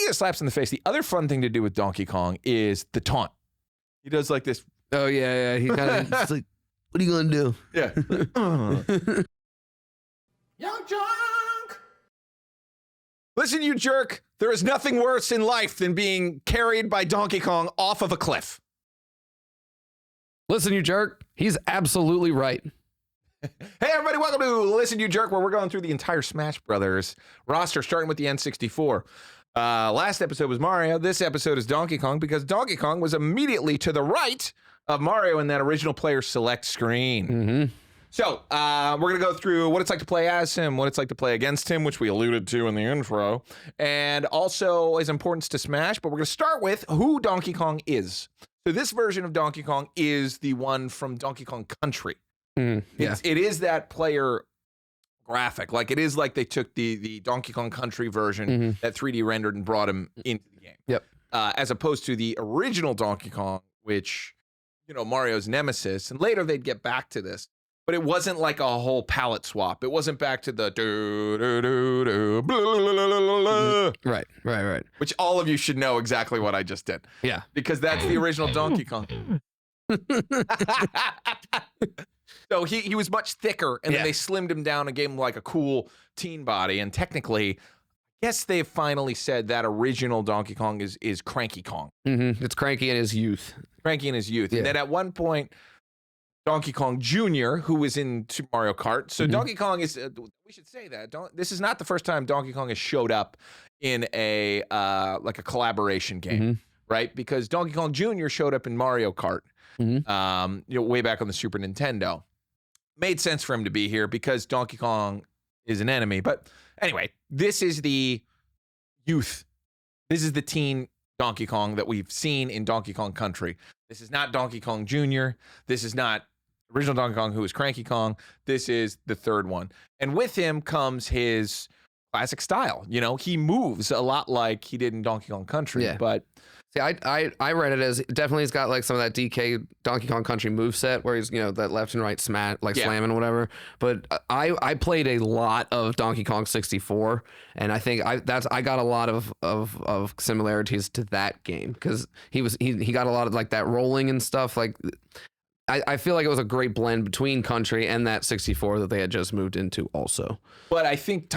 Speaking of slaps in the face, the other fun thing to do with Donkey Kong is the taunt. He does like this. Oh yeah. He kind of like, what are you gonna do? Yeah. Young junk. Listen, you jerk. There is nothing worse in life than being carried by Donkey Kong off of a cliff. Listen, you jerk. He's absolutely right. Hey, everybody, welcome to Listen, You Jerk, where we're going through the entire Smash Brothers roster, starting with the N64. Last episode was Mario. This episode is Donkey Kong, because Donkey Kong was immediately to the right of Mario in that original player select screen. Mm-hmm. So we're going to go through what it's like to play as him, what it's like to play against him, which we alluded to in the intro, and also his importance to Smash. But we're going to start with who Donkey Kong is. So this version of Donkey Kong is the one from Donkey Kong Country. Yeah. It is that player graphic. Like, it is like they took the Donkey Kong Country version that 3D rendered and brought him into the game. Yep. As opposed to the original Donkey Kong, which, you know, Mario's nemesis. And later they'd get back to this. But it wasn't like a whole palette swap. It wasn't back to the Right. which all of you should know exactly what I just did. Yeah. Because that's the original Donkey Kong. So he was much thicker, and then they slimmed him down and gave him like a cool teen body. And technically, I guess they've finally said that original Donkey Kong is Cranky Kong. It's Cranky in his youth. Cranky in his youth. Yeah. And then at one point, Donkey Kong Jr., who was in Super Mario Kart. So Donkey Kong is, we should say that. This is not the first time Donkey Kong has showed up in a like a collaboration game, right? Because Donkey Kong Jr. showed up in Mario Kart, you know, way back on the Super Nintendo. Made sense for him to be here because Donkey Kong is an enemy. But anyway, this is the youth. This is the teen Donkey Kong that we've seen in Donkey Kong Country. This is not Donkey Kong Jr. This is not original Donkey Kong, who is Cranky Kong. This is the third one. And with him comes his classic style. You know, he moves a lot like he did in Donkey Kong Country. Yeah. But See, I read it as definitely he's got like some of that DK Donkey Kong Country moveset where he's, you know, that left and right smash, like slamming whatever. But I played a lot of Donkey Kong 64, and I think I got a lot of similarities to that game, because he got a lot of like that rolling and stuff. Like I feel like it was a great blend between Country and that 64 that they had just moved into also. But I think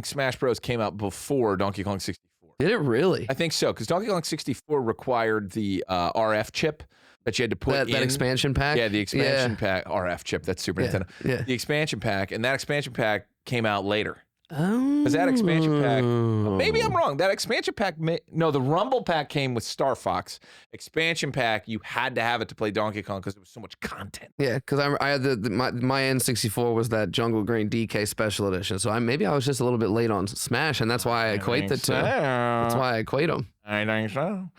Smash Bros. Came out before Donkey Kong 64. Did it really? I think so, because Donkey Kong 64 required the RF chip that you had to put in. That expansion pack? Yeah, the expansion pack, RF chip, that's Super Nintendo. Yeah. The expansion pack, and that expansion pack came out later. Oh. Because that expansion pack, maybe I'm wrong. That expansion pack, no, the Rumble pack came with Star Fox. Expansion pack, you had to have it to play Donkey Kong because there was so much content. Yeah, because I had my N64 was that Jungle Green DK Special Edition. So maybe I was just a little bit late on Smash, and that's why I equate the two. That's why I equate them. I think so.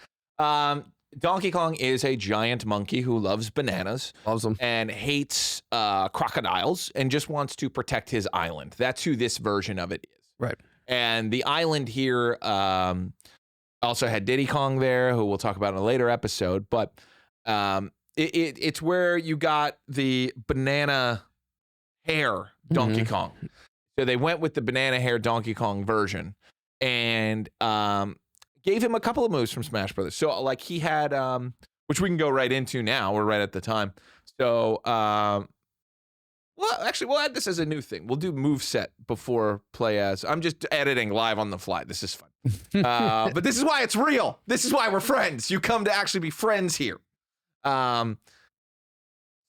Donkey Kong is a giant monkey who loves bananas. Loves them. And hates crocodiles and just wants to protect his island. That's who this version of it is. Right. And the island here also had Diddy Kong there, who we'll talk about in a later episode. But it's where you got the banana hair Donkey Kong. So they went with the banana hair Donkey Kong version. And gave him a couple of moves from Smash Brothers. So like he had, which we can go right into now. We're right at the time. So, well, actually, we'll add this as a new thing. We'll do moveset before play as. I'm just editing live on the fly. This is fun. But this is why it's real. This is why we're friends. You come to actually be friends here. So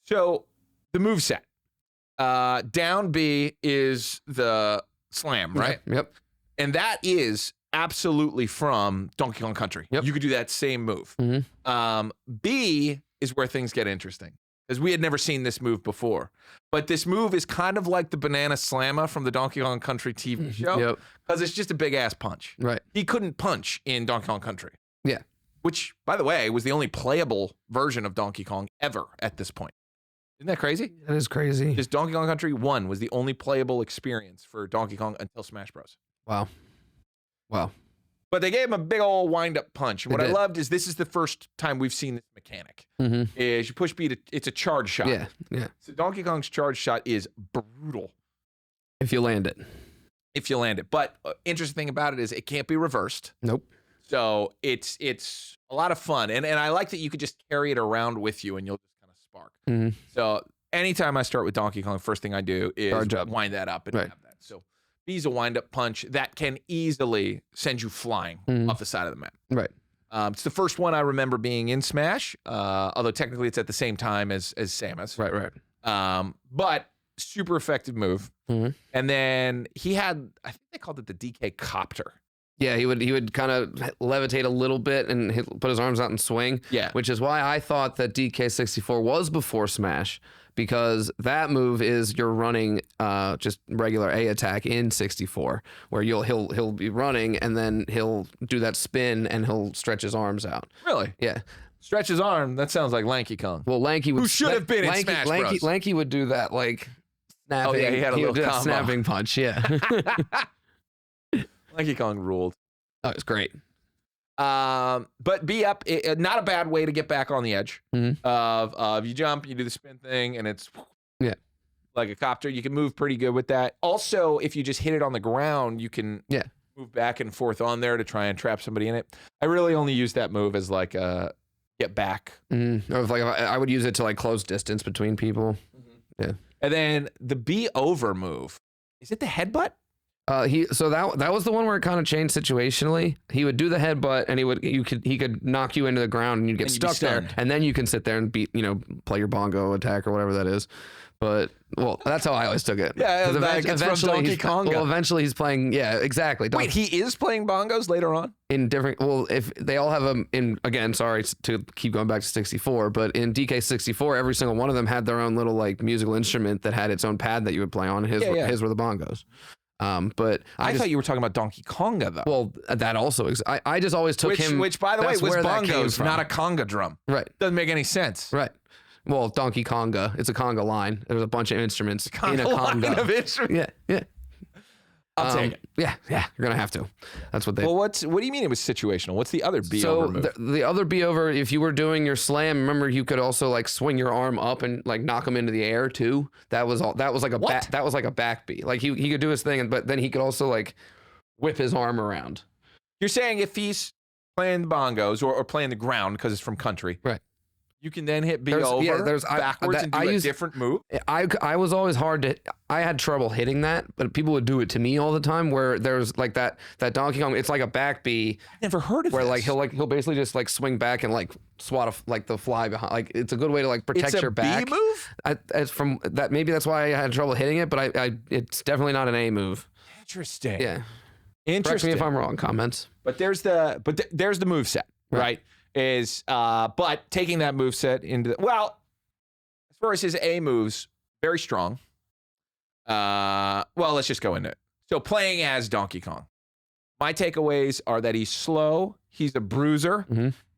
the moveset. Down B is the slam, right? Yep. And that is absolutely from Donkey Kong Country. Yep. You could do that same move. B is where things get interesting, because we had never seen this move before. But this move is kind of like the Banana Slamma from the Donkey Kong Country TV show, because it's just a big ass punch. Right. He couldn't punch in Donkey Kong Country. Yeah. Which, by the way, was the only playable version of Donkey Kong ever at this point. Isn't that crazy? That is crazy. Just Donkey Kong Country 1 was the only playable experience for Donkey Kong until Smash Bros. Wow. But they gave him a big old wind-up punch. And what I loved is this is the first time we've seen this mechanic. Is you push B, it's a charge shot. Yeah. So Donkey Kong's charge shot is brutal. If you land it. if you land it. But interesting thing about it is it can't be reversed. Nope. So it's a lot of fun. And I like that you could just carry it around with you and you'll just kind of spark. Mhm. So anytime I start with Donkey Kong, first thing I do is Charge up. wind that up and Right. have that. So B's a wind-up punch that can easily send you flying off the side of the map. Right. It's the first one I remember being in Smash, although technically it's at the same time as Samus. Right. But super effective move. Mhm. And then he had, I think they called it the DK Copter. Yeah, he would kind of levitate a little bit and put his arms out and swing. Yeah. Which is why I thought that DK64 was before Smash, because that move is you're running just regular A attack in 64, where he'll be running and then he'll do that spin and he'll stretch his arms out. Really? Yeah. Stretch his arm. That sounds like Lanky Kong. Well, Lanky would Who should have been in Smash Bros. Lanky would do that like snapping. Oh, yeah, he had a would little do that combo. snapping punch. Yeah. Lanky Kong ruled. Oh, it's great. But B up, not a bad way to get back on the edge. Mhm. Of you jump, you do the spin thing, and it's Yeah. like a copter. You can move pretty good with that. Also, if you just hit it on the ground, you can move back and forth on there to try and trap somebody in it. I really only use that move as like a get back. Or if, like I would use it to like close distance between people. Yeah. And then the B over move. Is it the headbutt? So that was the one where it kind of changed situationally. He would do the headbutt, and he could knock you into the ground, and you'd get And you'd be stuck there, stunned. and then you can sit there and play your bongo attack or whatever that is. But that's how I always took it. Yeah, 'Cause it's from Donkey he's- Konga. Well, eventually he's playing. Yeah, exactly. Wait, he is playing bongos later on? In different. Well, if they all have them in again. Sorry to keep going back to 64, but in DK64, every single one of them had their own little like musical instrument that had its own pad that you would play on. His were the bongos. But I thought you were talking about Donkey Konga though. Well, that also I just always took him. Which by the way that's was where that came bongos, from. not a conga drum. Right. Doesn't make any sense. Right. Well, Donkey Konga. It's a conga line. There's a bunch of instruments in a Conga line conga. of instruments. Yeah. I'll take it. Yeah. You're gonna have to. That's what they. Well, what do you mean it was situational? What's the other B so over move? the other B over, if you were doing your slam, remember you could also like swing your arm up and like knock him into the air too. That was all. That was like a What? that was like a back B. Like he could do his thing, but then he could also like whip his arm around. You're saying if he's playing the bongos or playing the ground because it's from country, Right. you can then hit B There's- over yeah, backwards and do a different move? I was always hard to. I had trouble hitting that, but people would do it to me all the time. Where there's like that Donkey Kong. It's like a back B Never heard of where this. he'll basically just like swing back and like swat like the fly behind. Like it's a good way to like protect It's a your back. B move? It's from that. Maybe that's why I had trouble hitting it, but it's definitely not an A move. Interesting. Yeah. Correct me Interesting. if I'm wrong. Comments. But there's the move set, right? But taking that move set into as far as his A moves, very strong. Let's just go into it. So playing as Donkey Kong, my takeaways are that he's slow, he's a bruiser,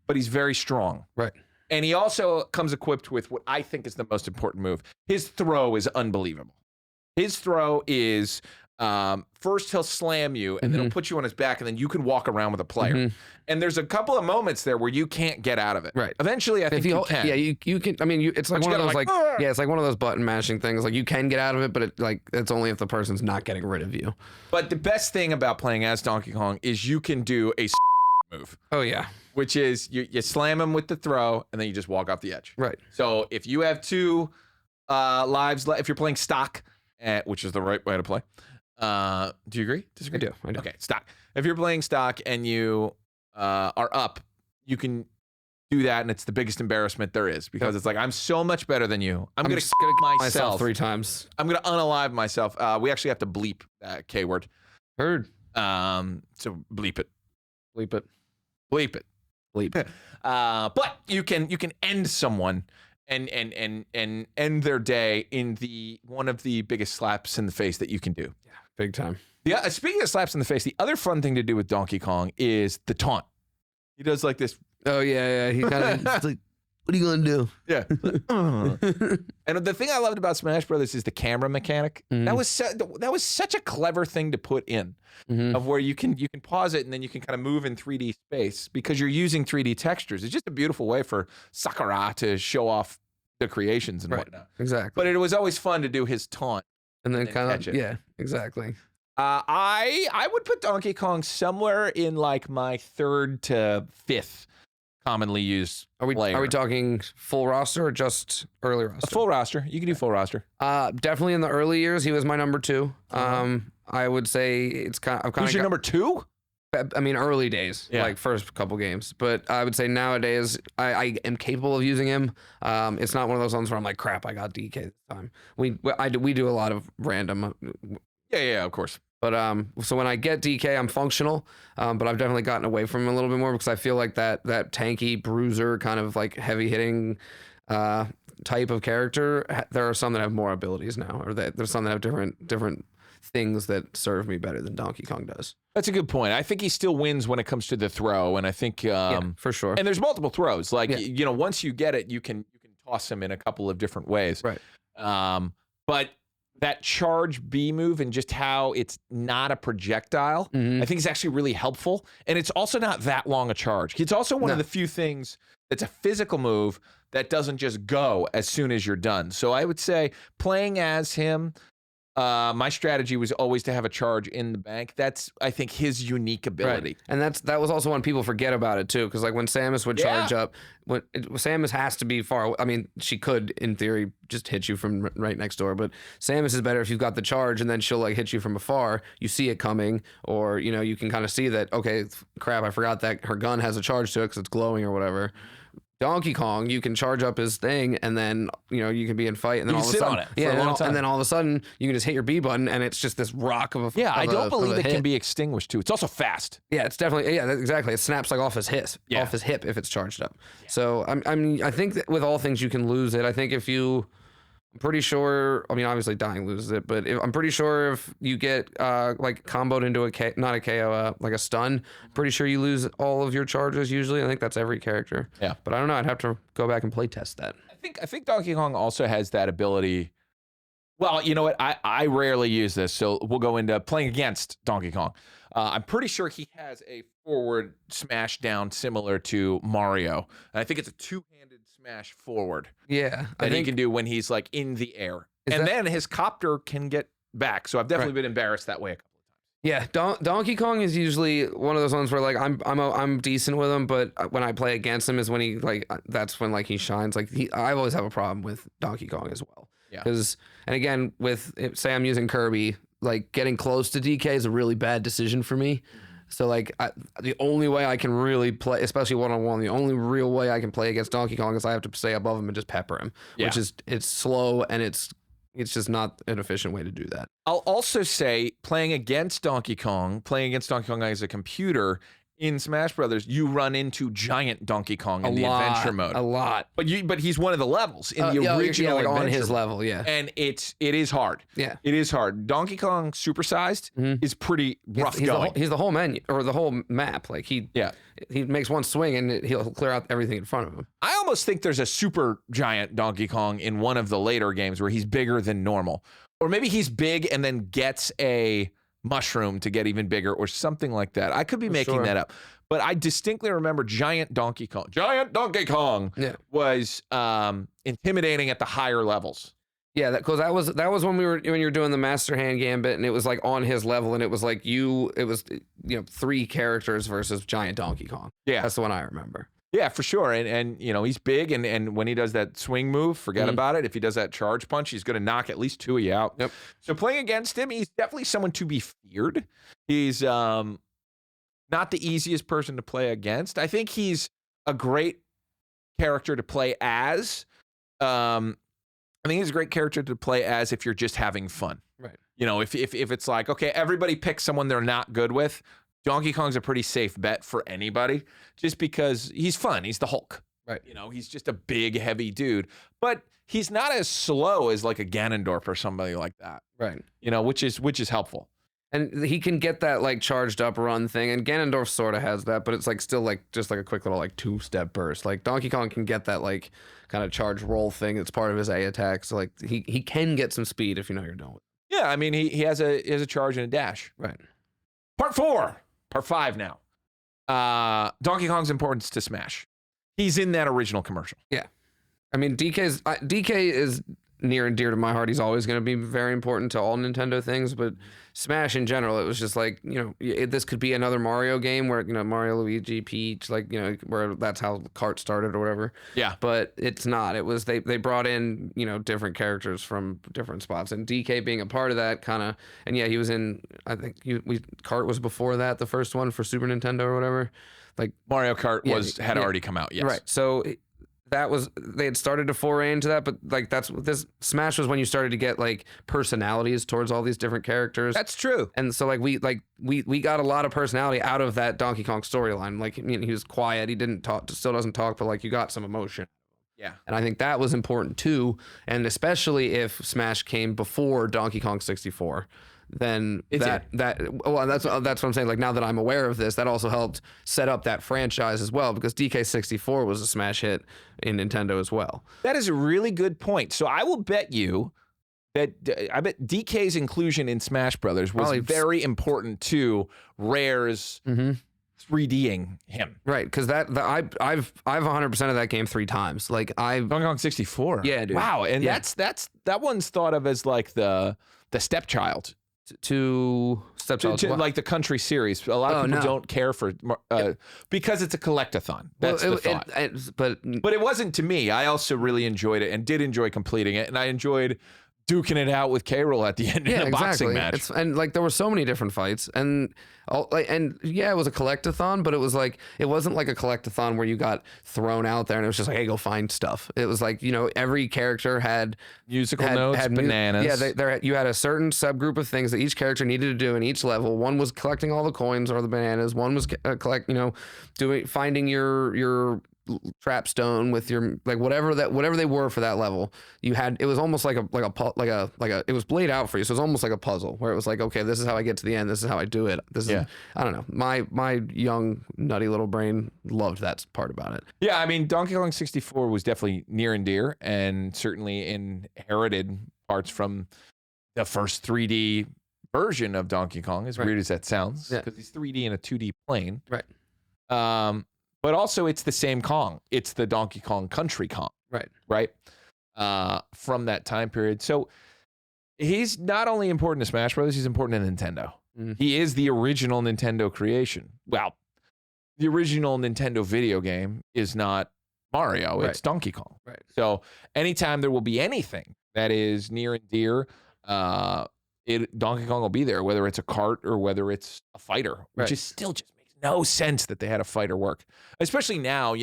but he's very strong. Right. And he also comes equipped with what I think is the most important move. His throw is unbelievable. His throw is first he'll slam you and then he'll put you on his back and then you can walk around with a player. And there's a couple of moments there where you can't get out of it. Right. Eventually, I think you can. Yeah, you can. I mean, it's like But one you of those gotta, like, it's like one of those button mashing things. Like you can get out of it, but it's only if the person's not getting rid of you. But the best thing about playing as Donkey Kong is you can do a move, Oh yeah. which is you slam him with the throw and then you just walk off the edge. Right. So if you have 2 lives left, if you're playing stock, which is the right way to play. Do you agree? Disagree? I do. Okay, stock. If you're playing stock and you are up, you can do that, and it's the biggest embarrassment there is because it's like I'm so much better than you. I'm gonna just kill myself myself 3 times. I'm gonna unalive myself. We actually have to bleep that K word. Heard. So bleep it. Bleep it. Bleep it. Bleep. But you can end someone and end their day in one of the biggest slaps in the face that you can do. Big time. Yeah. Speaking of slaps in the face, the other fun thing to do with Donkey Kong is the taunt. He does like this. Oh yeah. He kind of like, what are you gonna do? Yeah. And the thing I loved about Smash Brothers is the camera mechanic. That was such a clever thing to put in, of where you can pause it and then you can kind of move in 3D space because you're using 3D textures. It's just a beautiful way for Sakura to show off the creations and whatnot. Exactly. But it was always fun to do his taunt. And then and kind catch of it. yeah. Exactly. I would put Donkey Kong somewhere in like my 3rd to 5th commonly used player. Are we talking full roster or just early A roster? full roster? You can do full roster. Definitely in the early years, he was my number 2. I would say it's Who's your number 2? I mean, early days, Yeah. like first couple games. But I would say nowadays, I am capable of using him. It's not one of those ones where I'm like, crap, I got DK this time. We do a lot of random. Yeah, of course. But so when I get DK, I'm functional. But I've definitely gotten away from him a little bit more because I feel like that tanky bruiser kind of like heavy hitting type of character. There are some that have more abilities now, or there's some that have different things that serve me better than Donkey Kong does. That's a good point. I think he still wins when it comes to the throw, and I think Yeah, for sure. and there's multiple throws. Like Yeah. you know, once you get it, you can toss him in a couple of different ways. Right. But that charge B move and just how it's not a projectile, I think is actually really helpful. And it's also not that long a charge. It's also one of the few things that's a physical move that doesn't just go as soon as you're done. So I would say playing as him, my strategy was always to have a charge in the bank. That's, I think, his unique ability. Right. And that was also when people forget about it too, because like when Samus would charge up, Samus has to be far away. I mean, she could in theory just hit you from right next door, but Samus is better if you've got the charge, and then she'll like hit you from afar. You see it coming, or you know you can kind of see that. Okay, crap, I forgot that her gun has a charge to it because it's glowing or whatever. Donkey Kong, you can charge up his thing, and then you know you can be in fight, and then all of a sudden, and then all of a sudden you can just hit your B button, and it's just this rock of a I don't believe it hit. can be extinguished too. It's also fast. Yeah, it's definitely exactly. It snaps like off his hip, if it's charged up. So I think that with all things you can lose it. I think if you, I'm pretty sure. I mean, obviously dying loses it, but I'm pretty sure if you get like comboed into not a KO, like a stun, I'm pretty sure you lose all of your charges usually. I think that's every character. Yeah, but I don't know. I'd have to go back and play test that. I think Donkey Kong also has that ability. Well, you know what? I rarely use this, so we'll go into playing against Donkey Kong. I'm pretty sure he has a forward smash down similar to Mario. And I think it's a two-handed smash forward. Yeah. That he can do when he's like in the air. And then his copter can get back. So I've definitely been embarrassed that way a couple of times. Yeah, Donkey Kong is usually one of those ones where like I'm decent with him, but when I play against him is when he like that's when like he shines. Like I always have a problem with Donkey Kong as well. Yeah. Because and again with say I'm using Kirby, like getting close to DK is a really bad decision for me. So like the only way I can really play, especially one-on-one, the only real way I can play against Donkey Kong is I have to stay above him and just pepper him, which is it's slow and it's just not an efficient way to do that. I'll also say playing against Donkey Kong as a computer in Smash Brothers, you run into giant Donkey Kong in the adventure mode. A lot. But he's one of the levels in the original like on adventure his level, yeah. And it is hard. Yeah. It is hard. Donkey Kong supersized is pretty rough going. He's the whole menu or the whole map. Like he makes one swing and he'll clear out everything in front of him. I almost think there's a super giant Donkey Kong in one of the later games where he's bigger than normal. Or maybe he's big and then gets a mushroom to get even bigger or something like that. I could be making that up. But I distinctly remember giant Donkey Kong was intimidating at the higher levels. Yeah, because that was when you were doing the Master Hand Gambit, and it was like on his level, and it was like it was 3 characters versus giant Donkey Kong. Yeah, that's the one I remember. Yeah, for sure. And he's big, and when he does that swing move, forget about it. If he does that charge punch, he's going to knock at least 2 of you out. Yep. So playing against him, he's definitely someone to be feared. He's not the easiest person to play against. I think he's a great character to play as. I think he's a great character to play as if you're just having fun. Right. If it's like, okay, everybody picks someone they're not good with, Donkey Kong's a pretty safe bet for anybody just because he's fun. He's the Hulk. Right. He's just a big, heavy dude. But he's not as slow as like a Ganondorf or somebody like that. Right. Which is helpful. And he can get that like charged up run thing, and Ganondorf sort of has that, but it's like still like just like a quick little like 2-step burst. Like Donkey Kong can get that like kind of charge roll thing. It's part of his A attack. So like he can get some speed if you know what you're doing. Yeah, I mean he has a charge and a dash. Right. Part 5 now. Donkey Kong's importance to Smash. He's in that original commercial. Yeah. I mean DK is near and dear to my heart. He's always going to be very important to all Nintendo things, but Smash in general, it was just like, this could be another Mario game where, Mario, Luigi, Peach, like, where that's how Kart started or whatever. Yeah. But it's not. It was, they brought in, different characters from different spots, and DK being a part of that kind of, and yeah, he was in, I think Kart was before that, the first one for Super Nintendo or whatever. Like Mario Kart had already come out. Yes. Right. So they had started to foray into that, but like that's what this Smash was, when you started to get like personalities towards all these different characters. That's true. And so like we got a lot of personality out of that Donkey Kong storyline. Like, he was quiet, he didn't talk, still doesn't talk, but like you got some emotion. Yeah. And I think that was important too, and especially if Smash came before Donkey Kong 64. Then that's what I'm saying. Like, now that I'm aware of this, that also helped set up that franchise as well, because DK64 was a smash hit in Nintendo as well. That is a really good point. So I will bet you that I bet DK's inclusion in Smash Brothers was very important to Rare's 3Ding him. Right, because I've 100% of that game 3 times. Like Donkey Kong 64. Yeah, dude. Wow, and that one's thought of as like the stepchild. To like the country series. A lot of people don't care for because it's a collectathon. That's the thought. But it wasn't to me. I also really enjoyed it and did enjoy completing it, and I enjoyed duking it out with K-Rool at the end in a boxing match. And like there were so many different fights, and it was a collectathon, but it was like, it wasn't like a collectathon where you got thrown out there and it was just like, hey, go find stuff. It was like, every character had musical notes, bananas. You had a certain subgroup of things that each character needed to do in each level. One was collecting all the coins or the bananas. One was finding your trap stone with your, like, whatever they were for that level. You had, it was almost like a it was laid out for you, so it was almost like a puzzle where it was like, okay, this is how I get to the end, this is how I do it. I don't know, my young nutty little brain loved that part about it. Yeah, I mean, Donkey Kong 64 was definitely near and dear, and certainly inherited parts from the first 3D version of Donkey Kong, as weird as that sounds, because he's 3D in a 2D plane. Right. But also, it's the same Kong. It's the Donkey Kong Country Kong. Right. From that time period. So he's not only important to Smash Brothers, he's important to Nintendo. He is the original Nintendo creation. Well, the original Nintendo video game is not Mario. It's Donkey Kong. Right. So anytime there will be anything that is near and dear, Donkey Kong will be there, whether it's a kart or whether it's a fighter, which is still just no sense that they had a fighter work, especially now.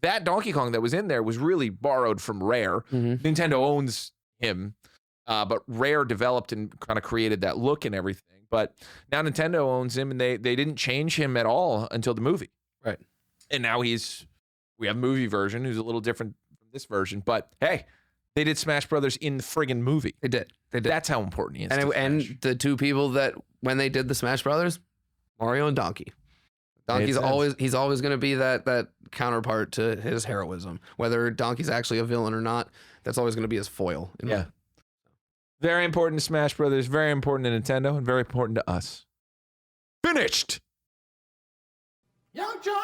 That Donkey Kong that was in there was really borrowed from Rare. Nintendo owns him, but Rare developed and kind of created that look and everything. But now Nintendo owns him, and they didn't change him at all until the movie. Right. And now we have a movie version who's a little different from this version. But hey, they did Smash Brothers in the friggin' movie. They did. That's how important he is. And the two people that, when they did the Smash Brothers, Mario and Donkey. Donkey's he's always going to be that counterpart to his heroism. Whether Donkey's actually a villain or not, that's always going to be his foil. Very important to Smash Brothers, very important to Nintendo, and very important to us. Finished! Yo, John!